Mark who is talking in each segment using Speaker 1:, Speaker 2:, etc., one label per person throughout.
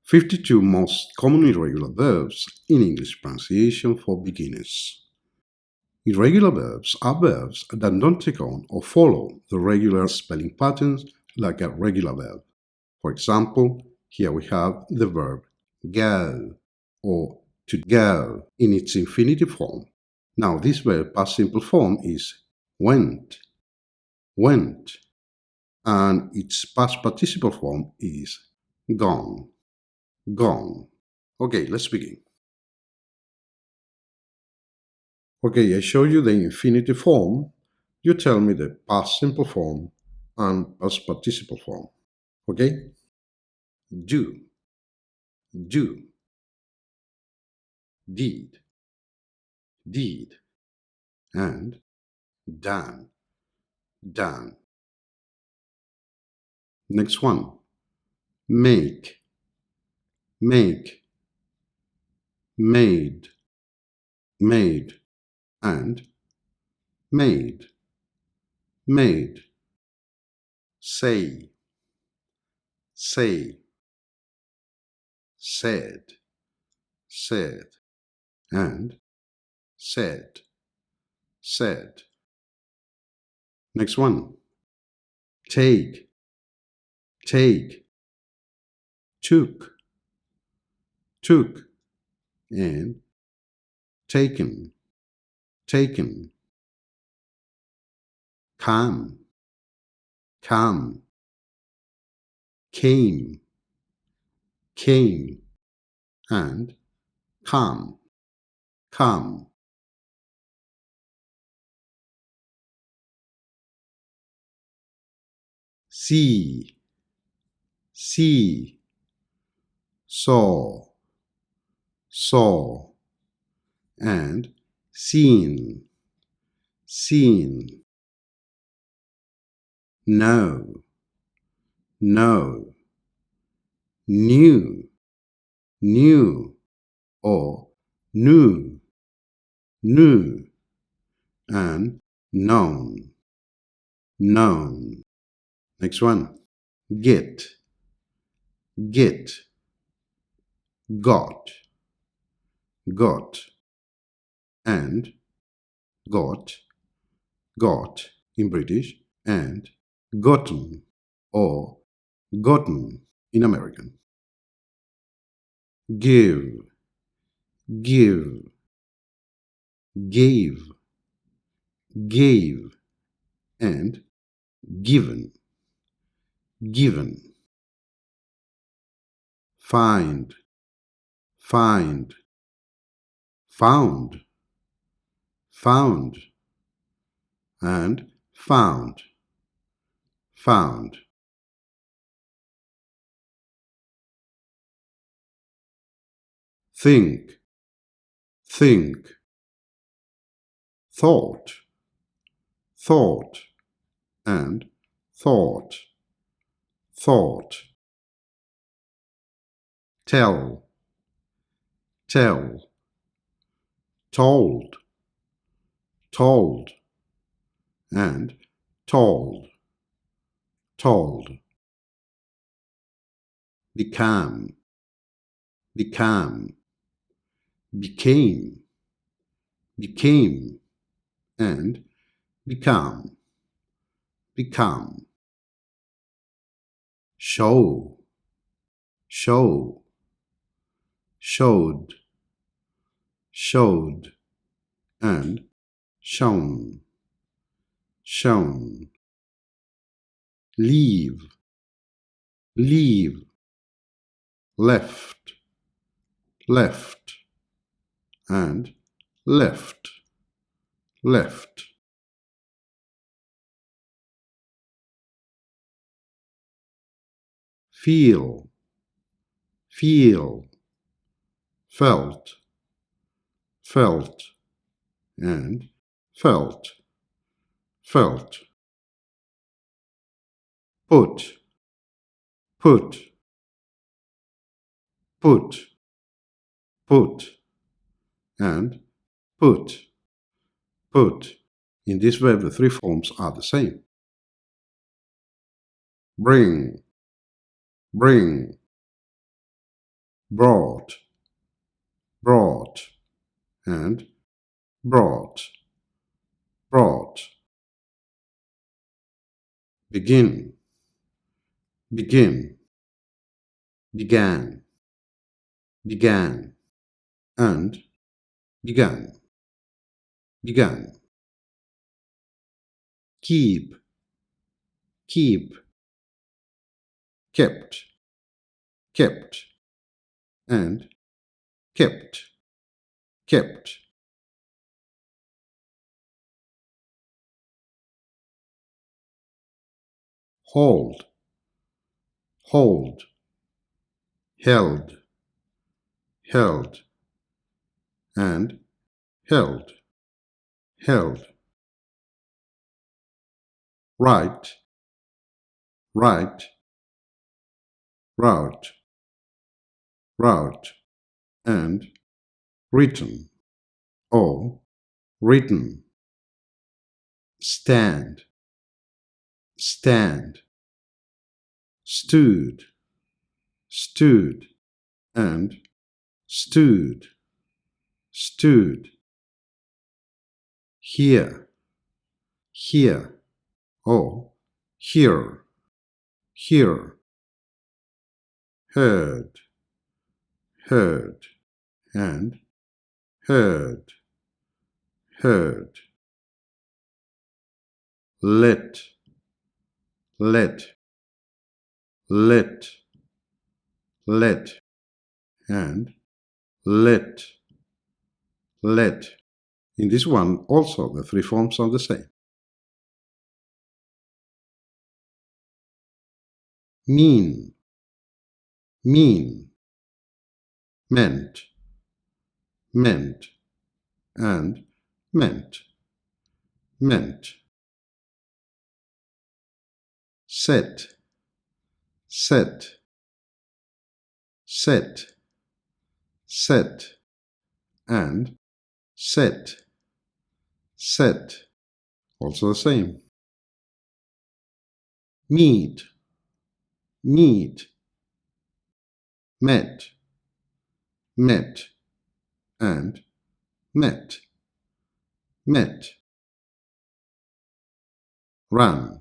Speaker 1: 52 most common irregular verbs in English pronunciation for beginners. Irregular verbs are verbs that don't take on or follow the regular spelling patterns like a regular verb. For example, here we have the verb go or to go in its infinitive form. Now, this verb past simple form is went, and its past participle form is gone, gone. Okay, let's begin. Okay, I show you the infinitive form. You tell me the past simple form and past participle form. Okay? Do, do, did, did, and done, done. Next one. Make, make, made, made, and made, made. Say, say, said, said, and said, said. Next one. Take, take, took, took, and taken, taken. Come, come, came, came, and come, come. See, see, saw, saw, and seen, seen. Know, know, knew, knew, or knew, knew, and known, known. Next one. Get, get, got, got, and got, got in British, and gotten or gotten in American. Give, give, gave, gave, and given, given. Find, find, found, found, and found, found. Think, think, thought, thought, and thought, thought. Tell, tell, told, told, and told, told. Become, become, became, became, and become, become. Show, show, showed, showed, and shown, shown. Leave, leave, left, left, and left, left. Feel, feel, felt, felt, and felt, felt. Put, put, put, put, and put, put. In this verb, the three forms are the same. Bring, bring, brought, brought, and brought, brought. Begin, begin, began, began, and began, began. Keep, keep, kept, kept, and kept, kept. Hold, hold, held, held, and held, held. Write, write, wrote, wrote, and written, or written. Stand, stand, stood, stood, and stood, stood. Here, here, or here, here. Heard, heard, and heard, heard. Let, let, let, let, and let, let. In this one, also the three forms are the same. Mean, mean, meant, meant, and meant, meant. Set, set, set, set, and set, set. Also the same. Meet, meet, met, met, and met, met. Run,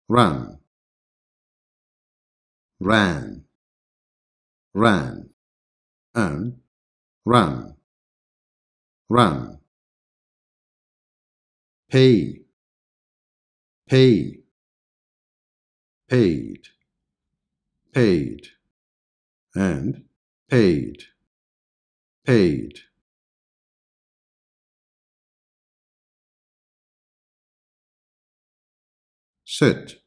Speaker 1: run, ran, ran, and run, run. Pay, pay, paid, paid, and paid, paid. Sit,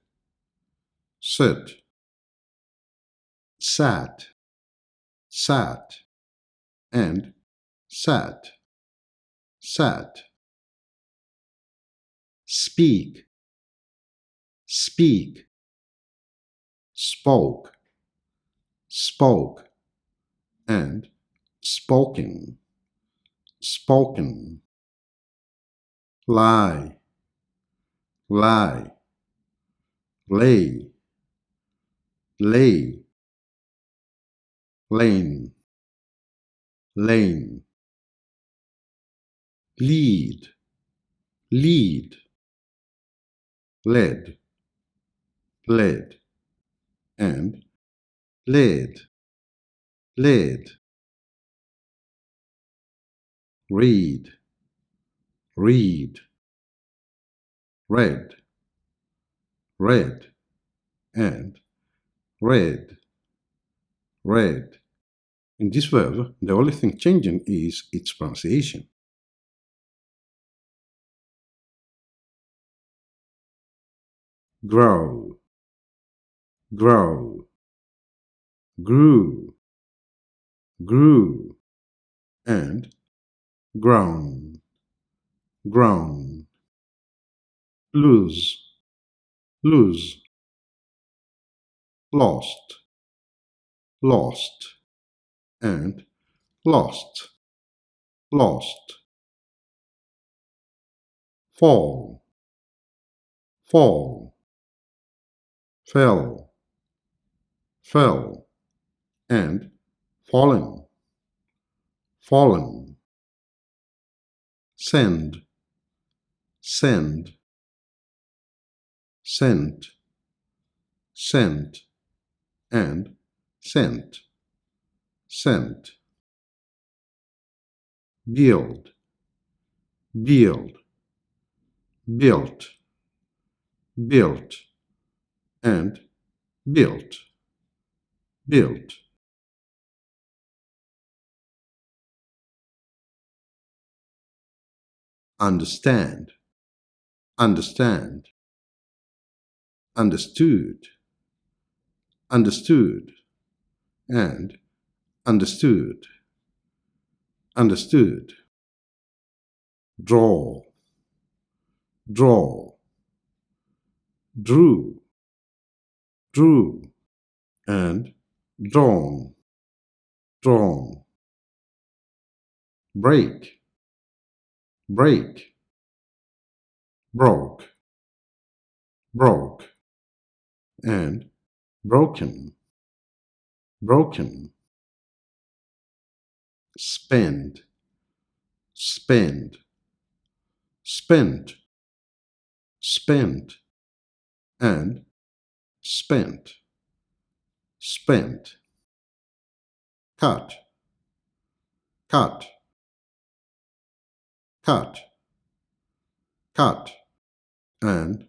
Speaker 1: sit, sat, sat, and sat, sat. Speak, speak, spoke, spoke, and spoken, spoken. Lie, lie, lay, lay, lane, lane. Lead, lead, led, led, and led, led. Read, read, read, read, and read, read. In this verb, the only thing changing is its pronunciation. Grow, grow, grew, grew, and grown, grown. Lose, lose, lost, lost, and lost, lost. Fall, fall, fell, fell, and fallen, fallen, send, send, sent, sent, and sent, sent, build, build, built, built, and built, built. Understand, understand, understood, understood, and understood, understood. Draw, draw, drew, drew, and drawn, drawn. Break, break, broke, broke, and broken, broken. Spend, spend, spent, spent, and spent, spent. Cut, cut, cut, cut, and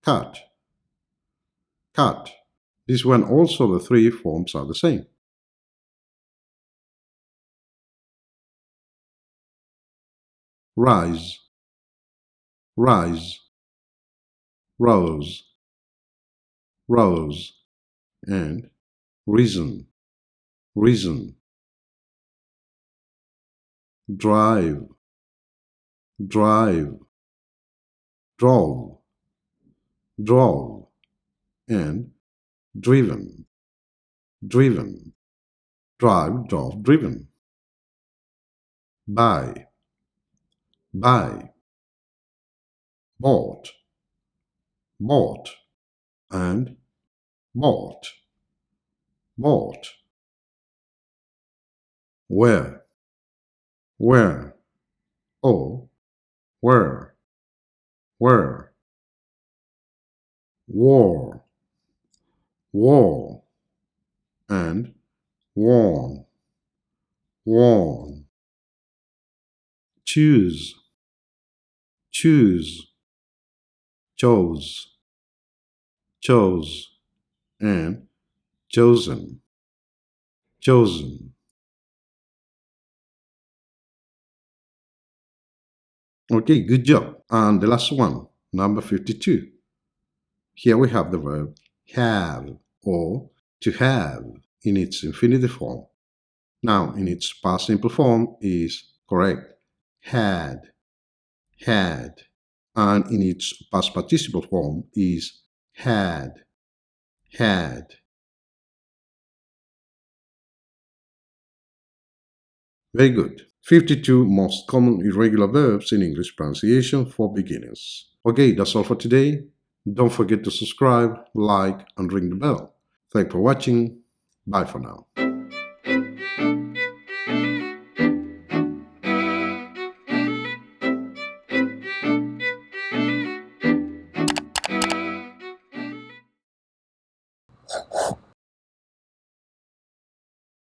Speaker 1: cut, cut. This one also the three forms are the same. Rise, rise, rose, rose, and risen, risen. Drive, drive, drove, drove, and driven, driven. Drive, drove, driven. Buy, buy, bought, bought, and bought, bought. Where, where, or where, where. War, war, and worn, worn. Choose, choose, chose, chose, and chosen, chosen. Okay, good job. And the last one, number 52. Here we have the verb have or to have in its infinitive form. Now, in its past simple form is correct. Had, had. And in its past participle form is had, had. Very good. 52 most common irregular verbs in English pronunciation for beginners. Okay, that's all for today. Don't forget to subscribe, like, and ring the bell. Thanks for watching. Bye for now.